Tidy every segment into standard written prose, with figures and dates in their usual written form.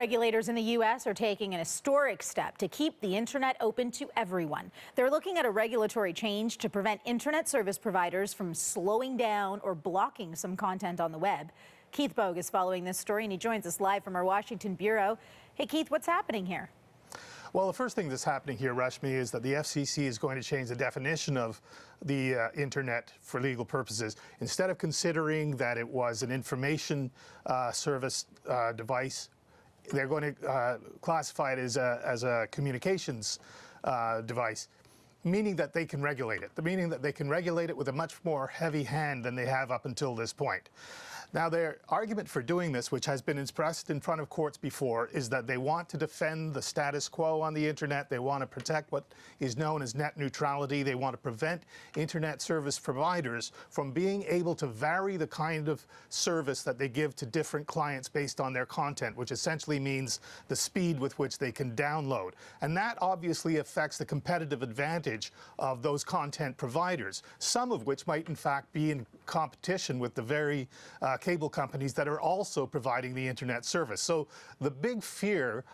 Regulators in the U.S. are taking an historic step to keep the internet open to everyone. They're looking at a regulatory change to prevent internet service providers from slowing down or blocking some content on the web. Keith Boag is following this story, and he joins us live from our Washington bureau. Hey, Keith, what's happening here? Well, the first thing that's happening here, Rashmi, is that the FCC is going to change the definition of the internet for legal purposes. Instead of considering that it was an information service device, they're going to classify it as a communications device, meaning that they can regulate it. Meaning that they can regulate it with a much more heavy hand than they have up until this point. Now, their argument for doing this, which has been expressed in front of courts before, is that they want to defend the status quo on the internet. They want to protect what is known as net neutrality. They want to prevent internet service providers from being able to vary the kind of service that they give to different clients based on their content, which essentially means the speed with which they can download. And that obviously affects the competitive advantage of those content providers, some of which might in fact be in competition with the very cable companies that are also providing the internet service. So the big fear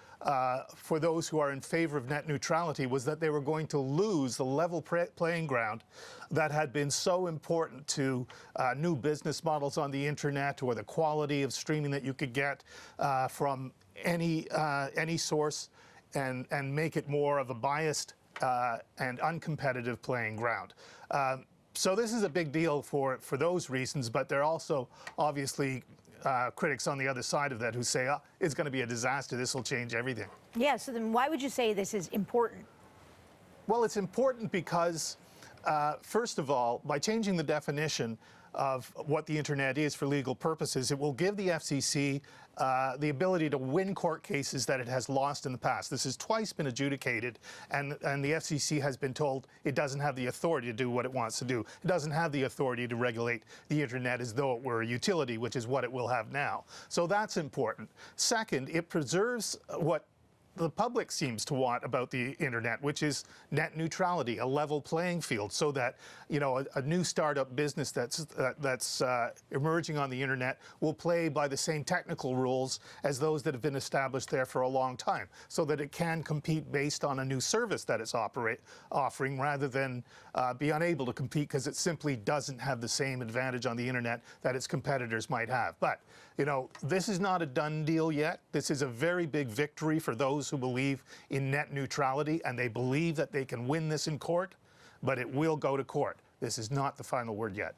for those who are in favor of net neutrality was that they were going to lose the level playing ground that had been so important to new business models on the internet, or the quality of streaming that you could get from any source, and make it more of a biased and uncompetitive playing ground. So this is a big deal for those reasons, but there are also obviously critics on the other side of that who say, oh, it's going to be a disaster, this will change everything. Yeah, so then why would you say this is important? Well, it's important because, first of all, by changing the definition of what the internet is for legal purposes, it will give the FCC the ability to win court cases that it has lost in the past. This has twice been adjudicated, and the FCC has been told it doesn't have the authority to do what it wants to do. It doesn't have the authority to regulate the internet as though it were a utility, which is what it will have now. So that's important. Second, it preserves what the public seems to want about the internet, which is net neutrality, a level playing field, so that, you know, a new startup business that's emerging on the internet will play by the same technical rules as those that have been established there for a long time, so that it can compete based on a new service that it's offering, rather than be unable to compete because it simply doesn't have the same advantage on the internet that its competitors might have. But, you know, this is not a done deal yet. This is a very big victory for those who believe in net neutrality, and they believe that they can win this in court, but it will go to court. This is not the final word yet.